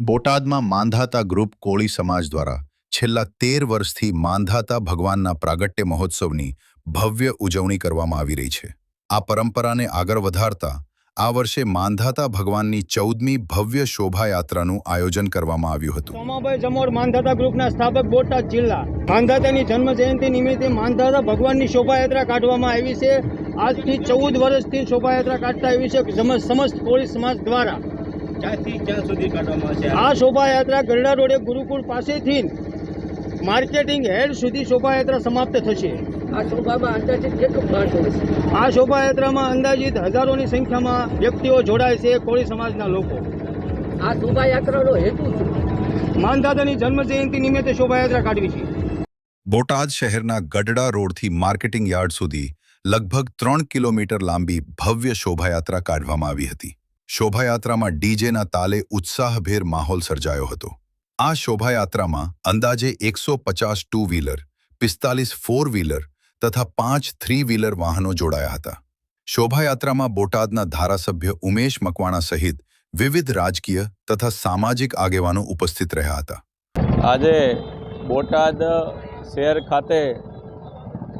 બોટાદમાં માંધાતા ગ્રુપ કોળી સમાજ દ્વારા છેલ્લા 13 વર્ષથી માંધાતા ભગવાનના પ્રાગટ્ય મહોત્સવની ભવ્ય ઉજવણી કરવામાં આવી રહી છે। આ પરંપરાને આગળ વધારતા આ વર્ષે માંધાતા ભગવાનની 14મી ભવ્ય શોભાયાત્રાનું આયોજન કરવામાં આવ્યું હતું। સોમાભાઈ જમોર માંધાતા ગ્રુપના સ્થાપક બોટાદ જિલ્લા માંધાતાની જન્મ જયંતિ નિમિત્તે માંધાતા ભગવાનની શોભાયાત્રા કાઢવામાં આવી છે। આજથી 14 વર્ષથી શોભાયાત્રા કાઢતા આવી છે સમસ્ત કોળી સમાજ દ્વારા। ક્યાં સુધી કાઢવામાં આવશે આ શોભાયાત્રા? ગરડા રોડે ગુરુકુળ પાસેથી માર્કેટિંગ હેડ સુધી શોભાયાત્રા સમાપ્ત થશે। આ શોભામાં અંદાજિત કેટલું માણસો હશે? આ શોભાયાત્રામાં અંદાજિત હજારોની સંખ્યામાં વ્યક્તિઓ જોડાય છે, કોળી સમાજના લોકો। આ શોભાયાત્રાનો હેતુ શું? માંધાતાની જન્મ જયંતિ નિમિત્તે શોભાયાત્રા કાઢવી છે। બોટાદ શહેરના ગઢડા રોડથી માર્કેટિંગ યાર્ડ સુધી લગભગ 3 કિલોમીટર લાંબી ભવ્ય શોભાયાત્રા કાઢવામાં આવી હતી। શોભાયાત્રામાં ડીજેના તાલે ઉત્સાહભેર માહોલ સર્જાયો હતો। આ શોભાયાત્રામાં અંદાજે 150 ટુ વ્હીલર, 45 ફોર વ્હીલર તથા 5 થ્રી વ્હીલર વાહનો જોડાયા હતા। શોભાયાત્રામાં બોટાદના ધારાસભ્ય ઉમેશ મકવાણા સહિત વિવિધ રાજકીય તથા સામાજિક આગેવાનો ઉપસ્થિત રહ્યા હતા। આજે બોટાદ શહેર ખાતે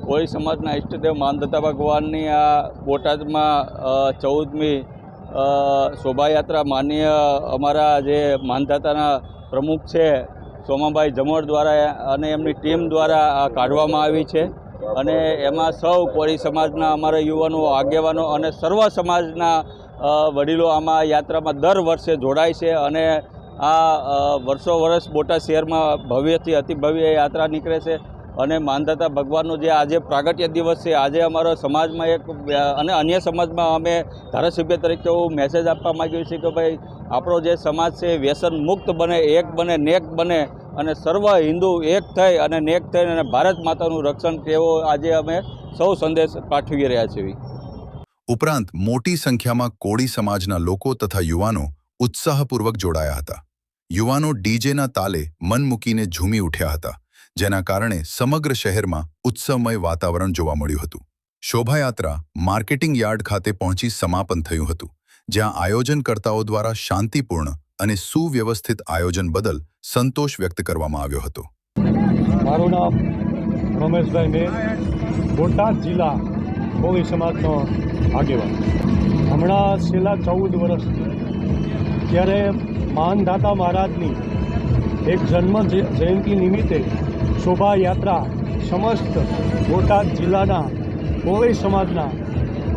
કોળી સમાજના ઇષ્ટદેવ માંધાતા ભગવાનની આ બોટાદમાં 14મી શોભાયાત્રા માનનીય અમારા જે માંધાતાના પ્રમુખ છે સોમાભાઈ જમોર દ્વારા અને એમની ટીમ દ્વારા કાઢવામાં આવી છે। અને એમાં સૌ કોળી સમાજના અમારા યુવાનો, આગેવાનો અને સર્વ સમાજના વડીલો આમાં યાત્રામાં દર વર્ષે જોડાય છે। અને આ વર્ષો વર્ષ બોટાદ શહેરમાં ભવ્યથી અતિ ભવ્ય યાત્રા નીકળે છે। અને માંધાતા ભગવાનનો જે આજે પ્રાગટ્ય દિવસ છે, આજે અમારો સમાજમાં એક અને અન્ય સમાજમાં અમે ધારાસભ્ય તરીકે એવું મેસેજ આપવા માગીએ છીએ કે ભાઈ આપણો જે સમાજ છે વ્યસન મુક્ત બને, એક બને, નેક બને અને સર્વ હિન્દુ એક થઈ અને નેક થઈને અને ભારત માતાનું રક્ષણ તેવો આજે અમે સૌ સંદેશ પાઠવી રહ્યા છીએ। ઉપરાંત મોટી સંખ્યામાં કોળી સમાજના લોકો તથા યુવાનો ઉત્સાહપૂર્વક જોડાયા હતા। યુવાનો ડીજેના તાલે મન મૂકીને ઝૂમી ઉઠ્યા હતા, જેના કારણે સમગ્ર શહેરમાં ઉત્સવમય વાતાવરણ જોવા મળ્યું હતું। શોભાયાત્રા માર્કેટિંગ યાર્ડ ખાતે પહોંચી સમાપન થયું હતું, જ્યાં આયોજનકર્તાઓ દ્વારા શાંતિપૂર્ણ અને સુવ્યવસ્થિત આયોજન બદલ સંતોષ વ્યક્ત કરવામાં આવ્યો હતો। મારું નામ રમેશભાઈ મેર, બોટાદ જિલ્લા કોળી સમાજનો આગેવાન। હમણાં છેલ્લા 14 વર્ષથી જ્યારે માંધાતા મહારાજની એક જન્મ જયંતિ નિમિત્તે શોભાયાત્રા સમસ્ત બોટાદ જિલ્લાના કોળી સમાજના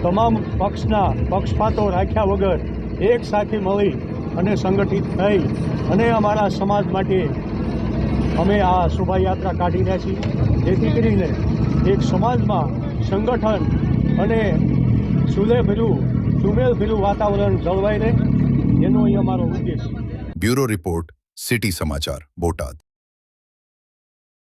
તમામ પક્ષપાતો રાખ્યા વગર એક સાથે મળી અને સંગઠિત થઈ અને અમારા સમાજ માટે અમે આ શોભાયાત્રા કાઢી રહ્યા છીએ, જેથી કરીને એક સમાજમાં સંગઠન અને સુમેળભર્યું વાતાવરણ જળવાઈ રહે, એનો અમારો ઉદ્દેશ છે। બ્યુરો રિપોર્ટ, સિટી સમાચાર, બોટાદ।